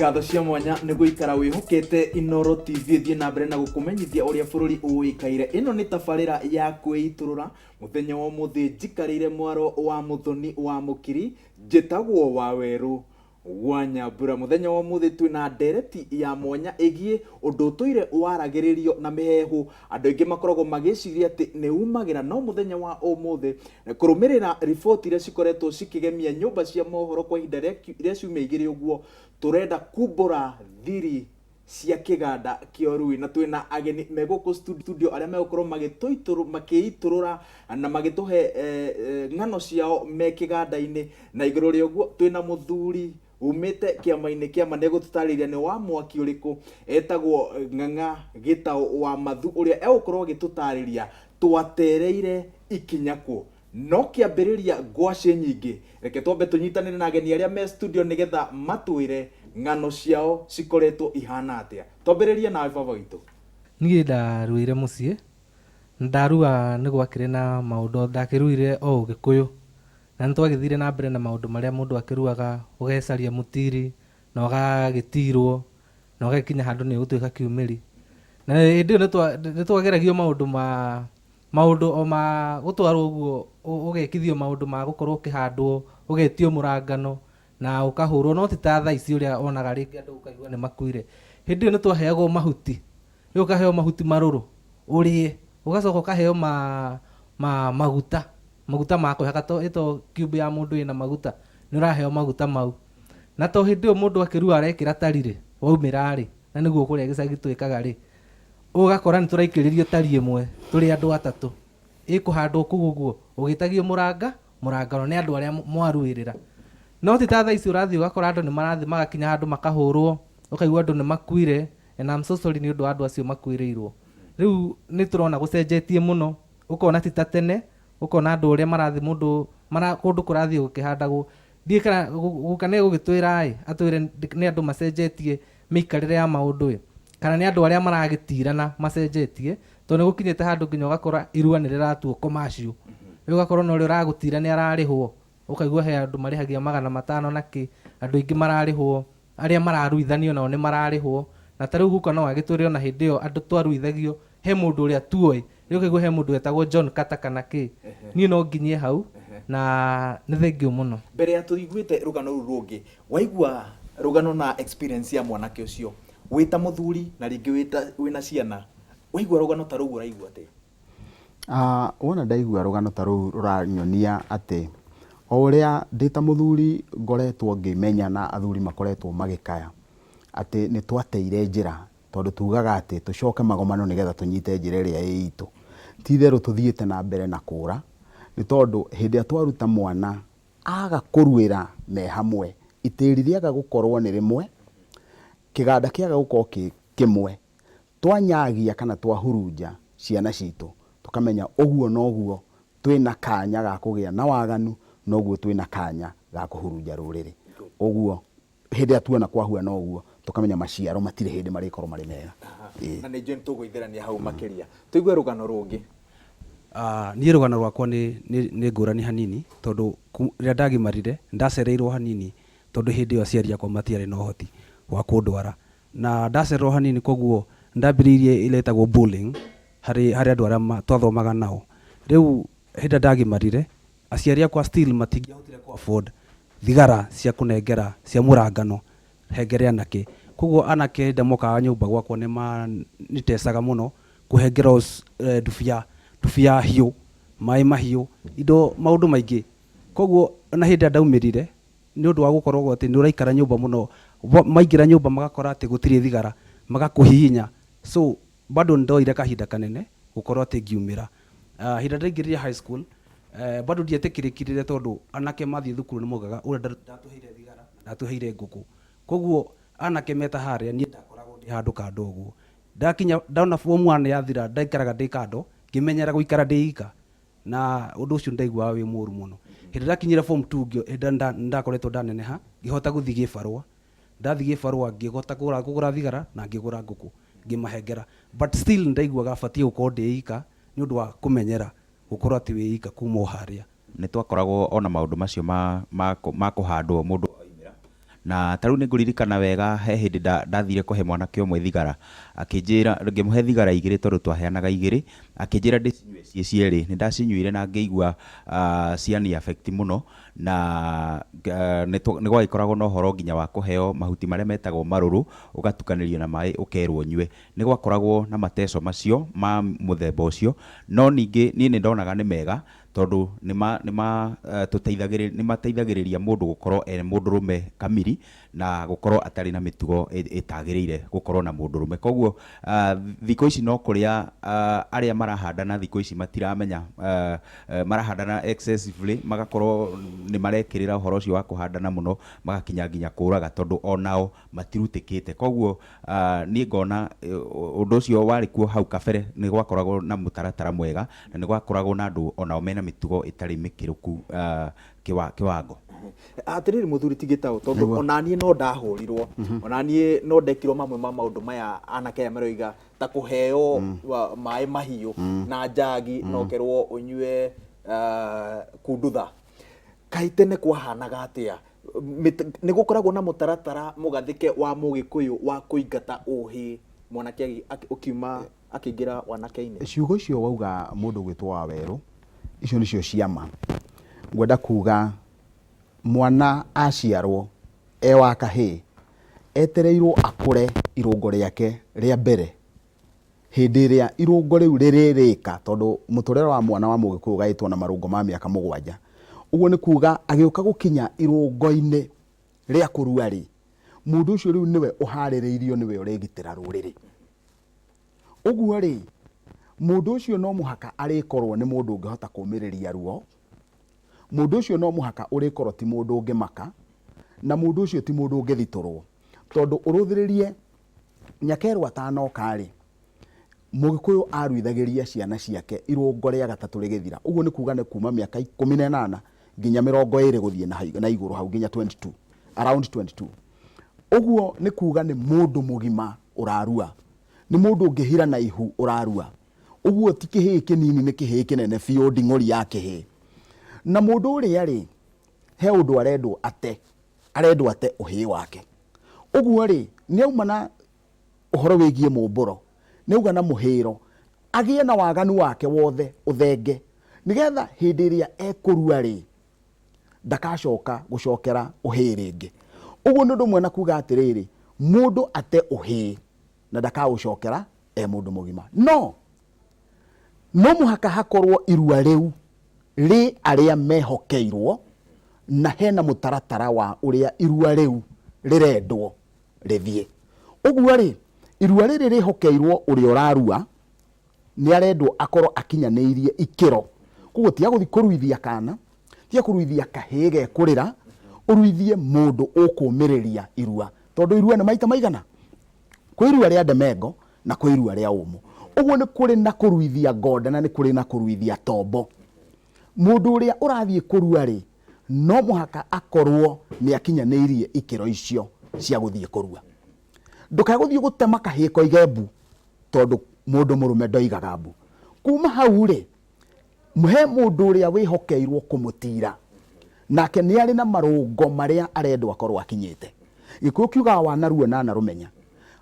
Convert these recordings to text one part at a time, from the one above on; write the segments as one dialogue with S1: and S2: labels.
S1: Ikatho cia mwanya ni guikara wihukite Inooro TV thie na mbere na gukumenyithia uria bururi uikaire. Ino ni tabarira ya kwiiturura muthenya wa muthi njikarire mwaro wa muthoni wa mukiri njitagwo wa weru wa Nyambura. Muthenya wa muthi twina ndereti ya mwanya igie undu tuire waragiririo na mihehu. Andu aingi makoragwo magiciria ati ni umagira, no muthenya wa umuthi kurumirira riboti iria cikoretwo cikigemia nyumba cia mohoro kwa ihinda ria ciumia igiri uguo, turenda kumbura thiri cia kiganda kio Rui, na twina ageni meguku studio aria megukorwo makiiturura na magituhe ng'ano ciao me kiganda-ini. Na iguru ria uguo twina muthuri umite kiama-ini kiama negututariria ni wa mwaki uriku etagwo Ng'ang'a Gitau wa Mathu, uria egukorwo agitutariria twatereire ikinya ku no kiambiriria ngwaci nyingi. Reke twambe tunyitanire na ageni aria me studio nigetha matwire ng'ano ciao cikoretwo ihana atia. Twambiririe nawe baba witu.
S2: Niĩ ndaruire muciĩ, ndarua nĩ gwakĩrĩ na maũndũ ndakiruire o Ũgĩkũyũ, na nĩtwagĩthire na mbere na maũndũ marĩa mũndũ akĩruaga, ũgecaria mũtiri na ũgagĩtirwo na ũgagĩkinya handũ nĩ ũgũtuĩka kiumĩri. Na hĩndĩ ĩyo nĩtwageragio maũndũ o ma gũtwarwo ũguo, ũgekithio maũndũ ma gũkorwo ũkĩhandwo, ũgetio mũrangano na ũkahũrwo, no ti ta thaa ici ũrĩa onaga rĩngĩ andũ ũkaigua nĩ makuire. Hĩndĩ ĩyo nĩtwaheagwo mahuti, rĩu ũkaheo mahuti marũrũ ũrĩe, ũgacoka ũkaheo maguta ma kwĩhaka, ĩto cube ya mũndũ ĩna maguta, nĩ ũraheo maguta mau. Na to hĩndĩ ĩyo mũndũ akĩrua arekĩra tarirĩ waumĩra rĩ, na nĩguo kũrĩa gĩcagi twĩkaga rĩ, ũgakora nĩ tũraikĩrĩrio tari ĩmwe tũrĩ andũ atatũ, ĩkũhandwo kũu ũguo ũgĩtagio mũrangano nĩ andũ arĩa mwaruĩrĩra. No ti ta thaa ici ũrathiĩ ũgakora andũ nĩ marathiĩ magakinya handũ makahũrwo, ũkaigua andũ nĩ makuire, and I'm so sorry nĩ ũndũ wa andũ acio makuĩrĩirwo. Rĩu nĩ tũrona gũcenjetie mũno, ũkona ti ta tene, ũkona andũ ũrĩa marathiĩ mũndũ kũndũ kũrathiĩ gũkĩhandagwo. Ndiĩ kana gũka nĩ gũgĩtwĩra atwĩre nĩ andũ macenjetie mĩikarĩre ya maũndũ kana nĩ andũ arĩa maragĩtirana macenjetie, tondũ nĩ gũkinyĩte handũ nginya ũgakora irua nĩ rĩratuo commercial. Rĩu ũgakora no ũrĩa ũragũtira nĩ ararĩhwo, ũkaigua he andũ marĩhagia 500 na kĩ, andũ aingĩ mararĩhwo, arĩa mararuithanio nao nĩ mararĩhwo. Na ta rĩu guka no agĩtwĩre ona hĩndĩ ĩyo andũ twaruithagio he mũndũ ũrĩa tuoĩ, rĩu ũkaigua he mũndũ wetagwo John Kata kana kĩ, niĩ no nginyie hau na nĩ thengio mũno.
S1: Mbere ya tũiguĩte rũgano rũu rũngĩ, waigua rũgano na experience ya mwanake ũcio wĩta mũthuri na rĩngĩ wĩna ciana, waigua rũgano ta rũu ũraigua atĩ?
S3: Wona ndaigua rũgano ta rũu rũranyonia atĩ o ũrĩa ndĩ ta mũthuri ngoretwo ngĩmenya na athuri makoretwo magĩkaya atĩ nĩ twateire njĩra, tondũ tugaga atĩ tũcoke magomano nĩgetha tũnyite njĩra ĩrĩa ĩ itũ. Ti therũ tũthiĩte na mbere na kũra, nĩ tondũ hĩndĩ ĩrĩa twaruta mwana aga kũruĩra me hamwe, itĩri rĩaga gũkorwo nĩ rĩmwe, kĩganda kĩaga gũkorwo kĩmwe, twanyagia kana twahurunja ciana citũ, tũkamenya ũguo noguo twĩna kanya ga kũgĩa na waganu, noguo twĩna kanya ga kũhurunja rũrĩrĩ. Ũguo hĩndĩ ĩrĩa tuona kwahuana ũguo tũkamenya maciaro matirĩ hĩndĩ marĩkorwo marĩ mega.
S1: Na nĩ njũĩ tũgũitherania hau makĩria. Tũigue rũgano rũngĩ.
S4: Niĩ rũgano rwakwa nĩ ngũrani hanini, tondũ rĩrĩa ndagimarire ndacereirwo hanini, tondũ hĩndĩ ĩyo aciari akwa matiarĩ na ũhoti wa kũndwara, na ndacererwo hanini, koguo ndambĩrĩirie ile ĩtagwo bullying harĩ andũ arĩa twathomaga nao. Rĩu hĩndĩ ndagimarire aciari akwa still matingĩahotire ku afford thigara cia kũnengera cia mũrangano hengere anake. Koguo anake ndemokaga nyũmba gwakwa nĩ manitecaga mũno kũhengerwo ndubia hiũ, maĩ mahiũ, indo maũndũ maingĩ. Koguo na hĩndĩ ndaumĩrire nĩ ũndũ wa gũkorwo atĩ nĩ ũraikara nyũmba mũno, maingĩra nyũmba magakora atĩ gũtirĩ thigara, magakũhihinya. So bado ndoire kahinda kanene gũkorwo atĩ ngiumĩra. Hĩndĩ ndaingĩrire high school, bado ndietĩkĩrĩkire tondũ anake mathiĩ thukuru nĩ moigaga ũrĩa ndatũheire thigara, ndatũheire ngũkũ. Koguo anake meta harĩa niĩ ndakoragwo ndĩ handũ kando ũguo. Ndakinya ndaona form 1 yathira, ndaikaraga ndĩ kando ngĩmenyera gũikara ndĩ ika, na ũndũ ũcio ndaiguaga wĩ mũũru mũno. Hĩndĩ ndakinyire form 2 ndakoretwo ndaneneha, ngĩhota gũthiĩ gĩbarũa. Ndathiĩ gĩbarũa ngĩhota kũgũra thigara na ngĩgũra ngũkũ ngĩmahengera, but still ndaiguaga batiĩ gũkorwo ndĩ ika nĩ ũndũ wa kũmenyera gũkorwo atĩ wĩ ika kuma o harĩa.
S5: Nĩ twakoragwo ona maũndũ macio ma kũhandwo mũndũ oimĩra, na tarĩu nĩ ngũririkana wega he hĩndĩ ndathire kũhe mwanake ũmwe thigara, akĩnjĩra ngĩmũhe thigara 2 tondũ twaheanaga 2, akĩnjĩra ndĩcinyue ciĩ cierĩ. Nĩ ndacinyuire na ngĩigua ciani affect mũno, na nĩ gwagĩkoragwo na ũhoro nginya wa kũheo mahuti marĩa metagwo marũrũ, ũgatukanĩrio na maĩ ũkerwo nyue. Nĩ gwakoragwo na mateso macio ma mũthemba ũcio, no ningĩ niĩ nĩ ndonaga nĩ mega tondũ nĩ mateithagĩrĩria mũndũ gũkorwo mũndũrũme kamiri na gũkorwo atarĩ na mĩtugo ĩtagĩrĩire gũkorwo na mũndũrũme. Koguo thikũ ici no kũrĩa arĩa marahandana thikũ ici matiramenya, marahandana excessively, magakorwo nĩ marekĩrĩra ũhoro ũcio wa kũhandana mũno, magakinya nginya kũraga tondũ onao matirutĩkĩte. Koguo niĩ ngona ũndũ ũcio warĩ kuo hau kabere nĩ gwakoragwo na mũtaratara mwega, na nĩ gwakoragwo na andũ onao mena mĩtugo ĩtarĩ mĩkĩrũku kĩwango.
S1: Atiriri muthuri tigitao tondu onanie no ndahũrirwo, onanie no ndekirwo mamwe ma maundu maya anake aya maroiga ta kuheo maĩ mahiũ na njagi nokerwo unyue kundutha. Kaĩ tene kwahanaga atia? Nĩ gũkoragwo na mũtaratara mũgathĩke wa Mũgĩkũyũ wa kũingata ũhĩ mwanake ũkiuma akĩingĩra wanake-inĩ?
S3: Ciugo icio wauga mũndũ gwĩtwo Wawerũ, icio nĩcio ciama. Ngwenda kuga mwana aciarwo wa kahĩĩ etereirwo akũre irũngo rĩake rĩa mbere. Hĩndĩ ĩrĩa irũngo rĩu rĩrĩrĩka, tondũ mũtũrĩre wa mwana wa Mũgĩkũyũ ũgaĩtwo na marũngo ma mĩaka 7. Ũguo nĩ kuga agĩũka gũkinya irũngo-inĩ rĩa kũrua rĩ, mũndũ ũcio rĩu nĩwe ũharĩrĩirio, nĩwe ũrĩgitĩra rũrĩrĩ. Ũguo rĩ, mũndũ ũcio no mũhaka arĩkorwo nĩ mũndũ ũngĩhota kũũmĩrĩria ruo, mũndũ ũcio no mũhaka ũrĩkorwo ti mũndũ ũngĩmaka, na mũndũ ũcio ti mũndũ ũngĩthitũrwo. Tondũ ũrũthĩrĩrie Nyakerũ atanoka rĩ, Mũgĩkũyũ aruithagĩria ciana ciake irũngo rĩa gatatũ rĩgĩthira. Ũguo nĩ kuga nĩ kuma mĩaka 18 nginya 20 gũthiĩ na igũrũ hau nginya 22, around 22. Ũguo nĩ kuga nĩ mũndũ mũgima ũrarua, nĩ mũndũ ũngĩhira na ihu ũrarua. Ũguo ti kĩhĩĩ kĩnini, nĩ kĩhĩĩ kĩnene biũ, nding'ori ya kĩhĩĩ. Na mũndũ ũrĩa rĩ, he ũndũ arendwo ate ũhĩĩ wake. Ũguo rĩ, nĩ auma na ũhoro wĩgiĩ mũmbũro, nĩ auga na mũhĩro agĩe na waganu wake wothe ũthenge, nĩgetha hĩndĩ ĩrĩa ekũrua rĩ, ndakacoka gũcokera ũhĩĩ rĩngĩ. Ũguo nĩ ũndũ ũmwe na kuga atĩrĩrĩ, mũndũ ate ũhĩĩ na ndakaũcokera mũndũ mũgima. No mũhaka hakorwo irua rĩu rĩ arĩa mehokeirwo, na hena mũtaratara wa ũrĩa irua rĩu rĩrendwo rĩthiĩ. Ũguo rĩ, irua rĩrĩ rĩhokeirwo ũrĩa ũrarua nĩ arendwo akorwo akinyanĩirie ikĩro. Koguo tiga gũthiĩ kũruithia kana, tiga kũruithia kahĩĩ gekũrĩra, ũruithie mũndũ ũkũmĩrĩria irua. Tondũ irua nĩ maita maigana? Kwĩ irua rĩa ndemengo na kwĩ irua rĩa ũmũ. Ũguo nĩ kũrĩ na kũruithia ngoda na nĩ kũrĩ na kũruithia tombo. Mũndũ ũrĩa ũrathiĩ kũrua rĩ, no mũhaka akorwo nĩ akinyanĩirie ikĩro icio cia gũthiĩ kũrua. Ndũkagũthiĩ gũtema kahĩĩ koige mbu, tondũ mũndũ mũrũme ndoigaga mbu. Kuma hau rĩ, he mũndũ ũrĩa wĩhokeirwo kũmũtira, nake nĩ arĩ na marũngo marĩa arendwo akorwo akinyĩte. Gĩkũyũ kiugaga wanaruo na narũmenya.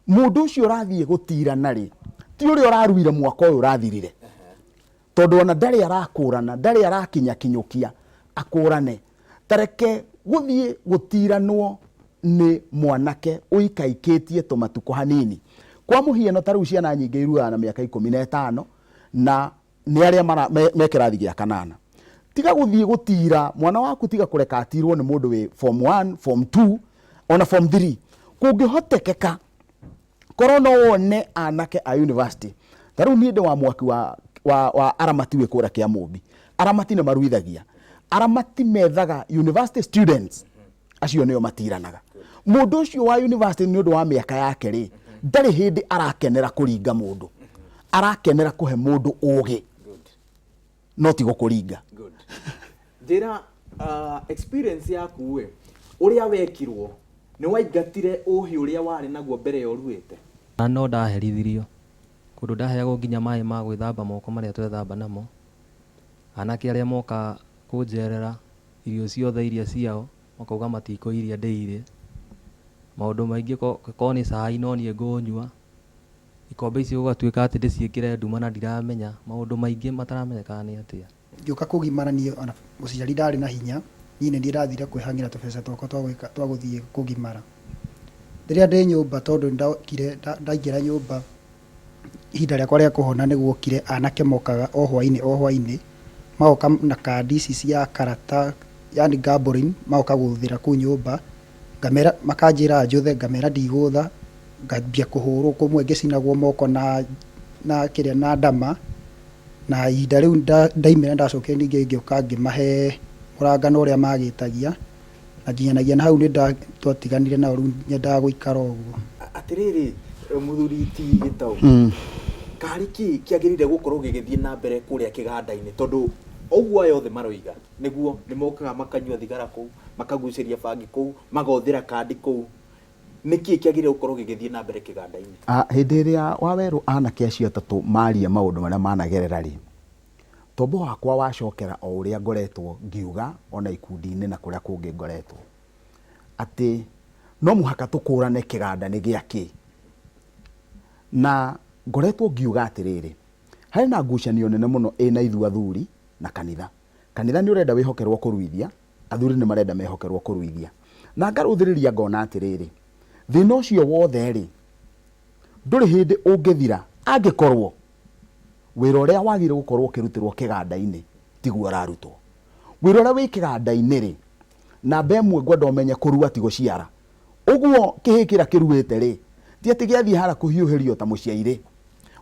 S3: Mũndũ ũcio ũrathiĩ gũtirana rĩ, ti ũrĩa ũraruire mwaka ũyũ ũrathirire, tondũ ona ndarĩ arakũrana, ndarĩ arakinya kinyũkia akũrane. Tareke gũthiĩ gũtiranwo nĩ mwanake ũikaikĩtie tũmatukũ hanini. Kwa mũhiano ta rĩu ciana nyingĩ iruaga na mĩaka 15 na nĩ arĩa me kĩrathi gĩa 8. Tiga gũthiĩ gũtira mwana waku, tiga kũreka atirwo nĩ mũndũ wĩ form 1, form 2, ona form 3. Kũngĩhotekeka korwo no wone anake a university. Ta rĩu niĩ ndĩ wa mwaki wa aramati wĩ kũra Kĩamũmbi. Aramati nĩ maruithagia. Aramati methaga university students, acio nĩo matiranaga. Mũndũ ũcio wa university nĩ ũndũ wa mĩaka yake rĩ, ndarĩ hĩndĩ arakenera kũringa mũndũ, arakenera kũhe mũndũ ũgĩ, no ti gũkũringa.
S1: Njĩra experience yaku we, ũrĩa wekirwo nĩ waingatire ũhĩ ũrĩa warĩ naguo mbere ya ũruĩte?
S6: No ndaherithirio, kũndũ ndaheagwo nginya maĩ ma gwĩthamba moko marĩa twethamba namo. Anake arĩa moka kũnjerera irio ciothe iria ciao makauga matikũiria ndĩire, maũndũ maingĩ korwo nĩ cai no niĩ ngũnyua, ikombe icio gũgatuĩka atĩ ndĩciĩkĩre nduma na ndiramenya, maũndũ maingĩ mataramenyekaga nĩ atĩa.
S7: Ngĩũka kũgimara niĩ ona mũciari ndarĩ na hinya, niĩ nĩ ndĩrathire kwĩhang'ĩra tũbeca twakwa twa gũthiĩ kũgimara. Rĩrĩa ndĩ nyũmba, tondũ ndaingĩra nyũmba ihinda rĩakwa rĩa kũhona nĩ guokire, anake mokaga o hwainĩ magoka na kandi ici cia karata, yani gambling, magoka gũthĩra kũu nyũmba, makanjĩra njũthe, ngamera ndigũtha, ngambia kũhũrwo, kũmwe ngĩcinagwo moko na ndama, na ihinda rĩu ndaimĩra ndacokire ningĩ ngĩũka ngĩmahe mũrangano ũrĩa magĩtagia, na nginyanagia na hau nĩ twatiganire nao, rĩu nyendaga gũikara ũguo.
S1: Atĩrĩrĩ mũthuri ti Gĩtaũ, karĩ kĩ kĩagĩrĩire gũkorwo gĩgĩthiĩ na mbere kũrĩa kĩganda-inĩ, tondũ ũguo aya othe maroiga nĩguo nĩ mokaga makanyua thigara kũu, makagucĩria bangi kũu, magothĩra kandi kũu, nĩkĩ kĩagĩrĩire gũkorwo gĩgĩthiĩ na mbere kĩganda-inĩ?
S3: Hĩndĩ ĩrĩa Wawerũ anake acio atatũ maria maũndũ marĩa managerera rĩ, tombo wakwa wacokera o ũrĩa ngoretwo ngiuga ona ikundi-inĩ na kũrĩa kũngĩ ngoretwo, atĩ no mũhaka tũkũrane kĩganda nĩ gĩakĩ, na ngoretwo ngiuga atĩrĩrĩ, harĩ na ngucanio nene mũno ĩna ithuĩ athuri na kanitha. Kanitha nĩ ũrenda wĩhokerwo kũruithia, athuri nĩ marenda mehokerwo kũruithia, na ngarũthĩrĩria ngona atĩrĩrĩ, thĩna ũcio wothe rĩ, ndũrĩ hĩndĩ ũngĩthira angĩkorwo wĩra ũrĩa wagĩrĩirwo gũkorwo ũkĩrutĩrwo kĩganda-inĩ tiguo ũrarutwo. Wĩra ũrĩa wĩ kĩganda-inĩ rĩ, namba ĩmwe ngwenda ũmenye kũrua ti gũciara. Ũguo kĩhĩkĩra kĩruĩte rĩ, ti atĩ gĩathiĩ harĩa kũhiũhĩrio ta mũciairĩ.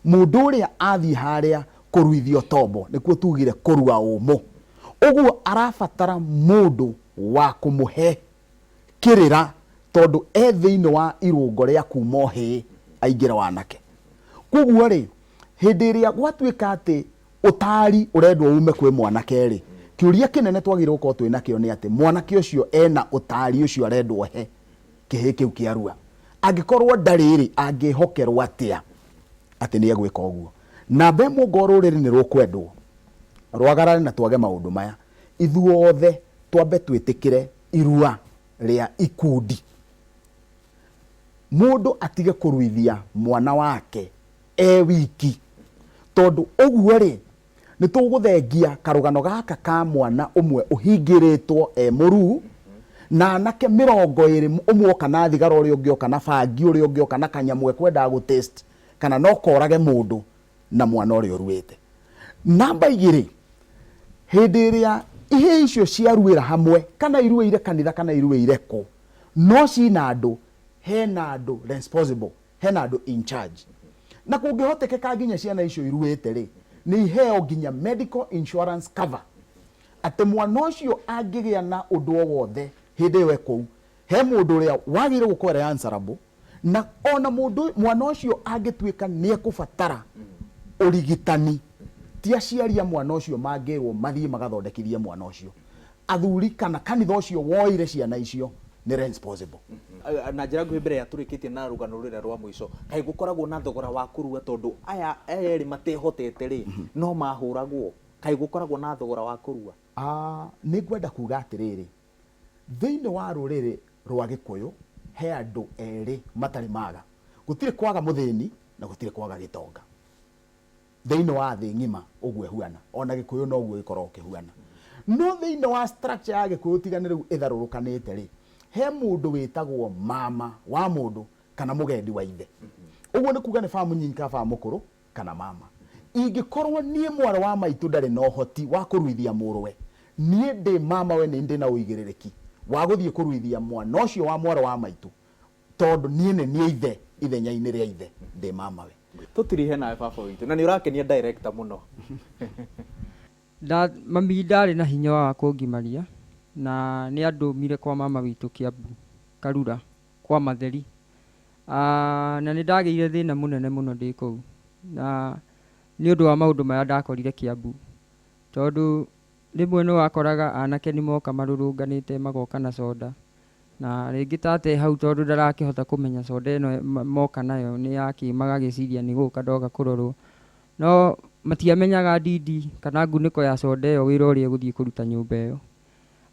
S3: Mũndũ ũrĩa athiĩ harĩa kũruithio tombo nĩkuo tugire kũrua ũmũ. Ũguo arabatara mũndũ wa kũmũhe kĩrĩra, tondũ thĩinĩ wa irũngo rĩa kuma hĩ aingĩra wanake. Koguo rĩ, hĩndĩ ĩrĩa gwatuĩka atĩ ũtari ũrendwo ume kwĩ mwanake rĩ, kĩũria kĩnene twagĩrĩirwo gũkorwo twĩ nakĩo nĩ atĩ mwanake ũcio ena ũtari ũcio arendwo he kĩhĩ kĩu kĩarua. Angĩkorwo ndarĩ rĩ, angĩhokerwo atĩa atĩ nĩ egwĩka ũguo? Namba ĩmwe rũrĩrĩ nĩ rũkwendwo rwagarare na twage maũndũ maya, ithuothe twambe twĩtĩkĩre irua rĩa ikundi. Mũndũ atige kũruithia mwana wake wiki, tondũ ũguo rĩ, nĩ tũgũthengia karũgano gaka ka mwana ũmwe ũhingĩrĩtwo mũruu, na anake 20 ũmwe oka na thigara, ũrĩa ũngĩ oka na bangi, ũrĩa ũngĩ oka na kanyamũ ekwendaga gũtaste, kana no korage mũndũ na mwana ũrĩa ũruĩte. Namba 2, hĩndĩ ĩrĩa ihĩ icio ciaruĩra hamwe, kana iruĩire kanitha kana iruĩire kũ, no cina andũ, hena andũ responsible, hena andũ in charge. Na kũngĩhotekeka nginya ciana icio iruĩte rĩ, nĩ iheo nginya medical insurance cover, atĩ mwana ũcio angĩgĩa na ũndũ o wothe hĩndĩ ĩyo kũu, he mũndũ ũrĩa wagĩrĩirwo gũkorwo answerable, na ona mwana ũcio angĩtuĩka nĩ ekũbatara ũrigitani, ti aciari a mwana ũcio mangĩrwo mathiĩ magathondekithie mwana ũcio. Athuri kana kanitha ũcio woire ciana icio nĩ responsible.
S1: Na njĩra nguhĩ mbere ya tũrĩkĩtie na rũgano rũrĩa rwa mũico, kaĩ gũkoragwo na thogora wa kũrua, tondũ aya erĩ matehotete rĩ, no mahũragwo, kaĩ gũkoragwo na thogora wa kũrua?
S3: Nĩ ngwenda kuga atĩrĩrĩ, thĩinĩ wa rũrĩrĩ rwa Gĩkũyũ he andũ erĩ matarĩ maga. Gũtirĩ kwaga mũthĩni na gũtirĩ kwaga gĩtonga thĩinĩ wa thĩ ng'ima, ũguo ehuana, ona Gĩkũyũ no ũguo gĩkorwo kĩhuana. No thĩinĩ wa structure ya Gĩkũyũ tigane rĩu ĩtharũrũkanĩte rĩ, he mũndũ wĩtagwo mama wa mũndũ kana mũgendi wa ithe. Ũguo nĩ kuga nĩ famu nyinyi ka famu mũkũrũ kana mama. Ingĩkorwo niĩ mwarĩ wa maitũ ndarĩ na ũhoti wa kũruithia mũrũwe, niĩ ndĩ mama we nĩ ndĩ na ũigĩrĩrĩki wa gũthiĩ kũruithia mwana ũcio wa mwarĩ wa maitũ, tondũ niĩ nĩ niĩ ithe ithenya-inĩ rĩa ithe, ndĩ mama we.
S1: Tũtirihe nawe baba witũ, na nĩ ũrakenia director mũno.
S8: Mami ndarĩ na hinya wa kũngimaria, na nĩ andũmire kwa mama witũ Kiambu Karura kwa Matheri, na nĩ ndagĩire thĩna mũnene mũno ndĩ kũu, na nĩ ũndũ wa maũndũ maya ndakorire Kiambu, tondũ rĩmwe nĩ wakoraga anake nĩ moka marũrũnganĩte magoka na soda, na rĩngĩ tate hau tondũ ndarakĩhota kũmenya soda ĩno moka nayo nĩ yake, magagĩciria nĩ gũka ndoga kũrorwo, no matiamenyaga ndindi kana ngunĩko ya soda ĩyo wĩra ũrĩa gũthiĩ kũruta nyũmba ĩyo.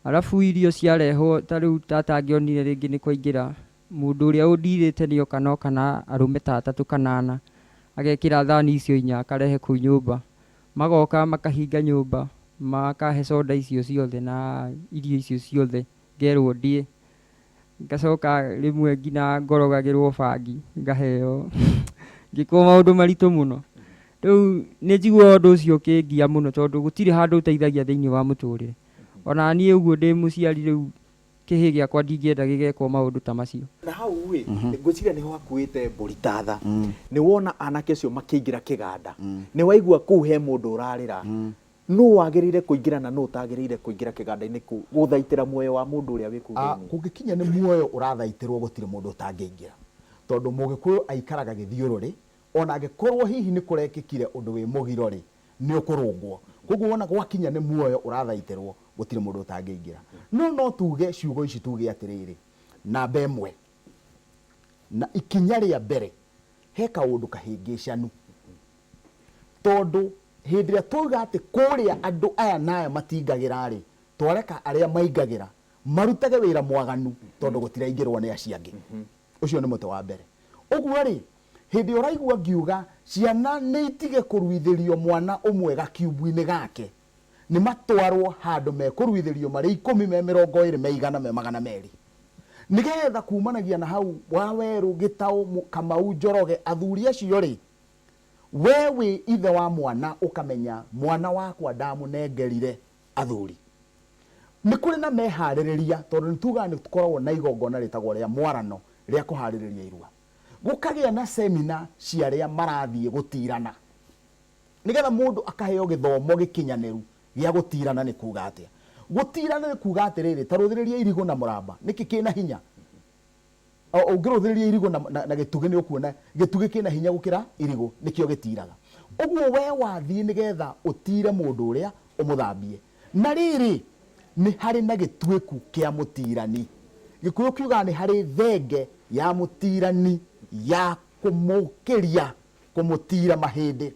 S8: Arabu irio ciarehwo, ta rĩu tata angĩonire rĩngĩ nĩ kwaingĩra mundu uria undirite ni okana kana arume ta 3 kana 4 agekira thani icio 4 akarehe ku nyumba, magoka makahinga nyumba, makahe soda icio ciothe na irio icio ciothe, ngerwo ndie, ngacoka rimwe ngina ngorogagirwo bangi ngaheo ngikwo maundu maritu muno. Riu ni njigua undu ucio ukingia muno tondu gutiri handu uteithagia thiini wa muturire. Ona nie uguo ndi muciari riu kihi giakwa ndingienda gigekwo maundu ta macio.
S1: Na hau wi ngwiciria niho hakuite mburi tatha, ni wona anake cio makiingira kiganda, ni waigua kuu he mundu urarira, no wagirire kuingira na no utagirire kuingira kiganda-ini ku guthaitira muoyo wa mundu uria wi kuu thiini.
S3: Kungikinya ni muoyo urathaitirwo gutire mundu utangiingira, tondu mugikuyu aikaraga githiururi, ona angikorwo hihi ni kurekikire undu wi mugirori ni ukurungwo. Koguo wona gwakinya ni muoyo urathaitirwo gutire mundu utangiingira. No tuge ciugo ici tuge atiriri, namba imwe na ikinya ria mbere he kaundu kahingicanu, tondu hindi ria tuga ati kuria andu aya naya matingagira ri, twareka aria maingagira marutage wira mwaganu tondu gutiraingirwo ni aciangi. Ucio ni muti wa mbere. Uguo ri hindi uraigua ngiuga ciana ni itige kuruithirio mwana umwe gakiubu-ini gake, ni matwarwo handu mekuruithirio mari 10 me 20 me 100 me 200, nigetha kumanagia na hau Waweru, Gitau, Kamau, Njoroge, athuri acio ri wewe ithe wa mwana ukamenya mwana wakwa ndamunengerire athuri. Ni kuri na mehaririria tondu nituga ni tukoragwo na igongona ritagwo ria mwarano ria kuhaririria irua, gukagia na semina cia ria marathie gutirana, nigetha mundu akaheo githomo gikinyaniru gia gutirana ni kuga atia. Gutirana ni kuga atiriri, taruthiriria irigo na muramba niki kina hinya, ungiruthiriria irigo na gitugi ni ukuona gitugi kina hinya gukira irigo, nikio gitiraga. Uguo we wathie nigetha utire mundu uria umuthambie. Na riri ni hari na gitweku kia mutirani, gikuyu kiuga ni hari thenge ya mutirani ya kumukiria kumutira mahindi.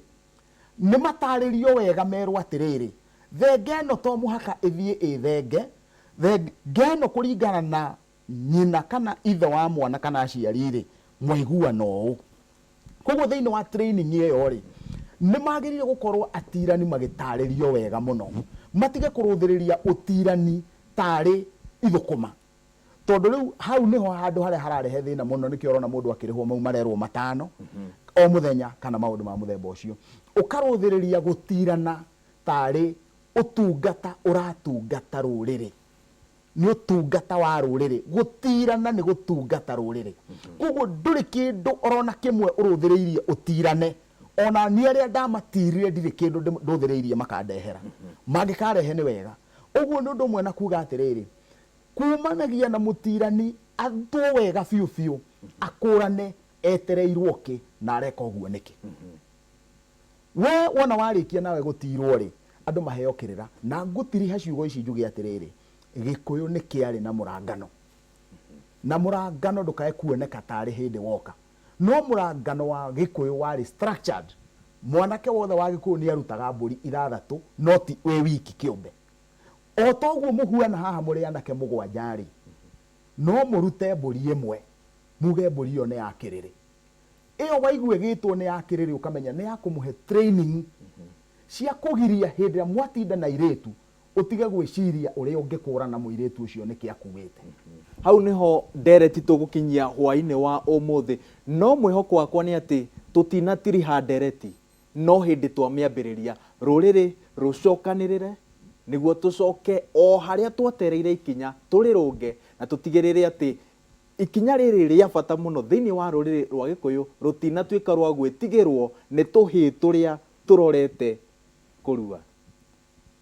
S3: Ni mataririo wega merwo atiriri, thenge no to muhaka ithie thenge no kuringana na nyina kana ithe wa mwana kana aciari ri mwaiguano uu. Koguo thiini wa training iyo ri ni magirire gukorwo atirani magitaririo wega muno, matige kuruthiriria utirani tari ithukuma, tondu riu hau niho handu haria hararehe thina muno. Nikio urona mundu akirihwo mau marerwo 5 o muthenya kana maundu ma muthemba ucio, ukaruthiriria gutirana tari utungata uratungata ruriri, ni utungata wa ruriri. Gutirana ni gutungata ruriri. Koguo nduri kindu orona kimwe uruthiriirie utirane, ona ni aria ndamatirire ndiri kindu nduthiriirie makandehera, mangikarehe ni wega. Uguo ni undu mwe na kuga atiriri, kumanagia na mutirani atwo wega fiu fiu, akurane etereirwo ki na areka uguo niki. We wona warikia nawe gutirwo ri andu maheo kirira, na ngutiriha ciugo ici njuge atiriri, Gikuyu ni kiari na murangano, na murangano ndukae kuoneka tari hindi woka, no murangano wa Gikuyu wari structured. Mwanake wothe wa Gikuyu ni arutaga mburi 6 no ti we wiki kiumbe. O toguo muhuana haha muri anake 7 no murute mburi 1 muge mburi iyo ni yakiriri. Iyo waigue gitwo ni yakiriri ukamenya ni ya kumuhe training cia kugiria hindi ya mwatinda na iretu utige gwiciria uria ungikura muiretu ucio niki akuite.
S1: Hau niho ndereti tugukinyia hwaini wa umuthi, no mwihoko wakwa ni ati tutinatiriha ndereti, no hindi twamiambiriria ruriri rucokanirire niguo tucoke o haria twetereire ikinya turirunge na tutigirire ati ikinya riri ria bata muno thiini wa ruriri rwa Gikuyu rutinatuika rwa gwitigirwo ni tuhi turia turorete kurua.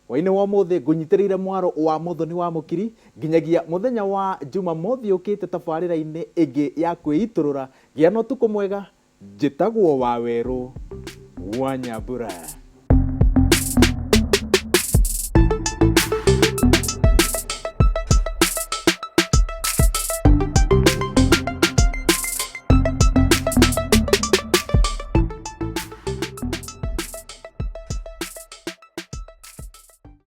S1: Hwaini wa umuthi ngunyitiriire mwaro wa Muthoni wa Mukiri nginyagia muthenya wa Jumamothi ukite tabarira-ini ingi ya kwiiturura. Gia no tuko mwega, njitagwo Waweru wa Nyambura.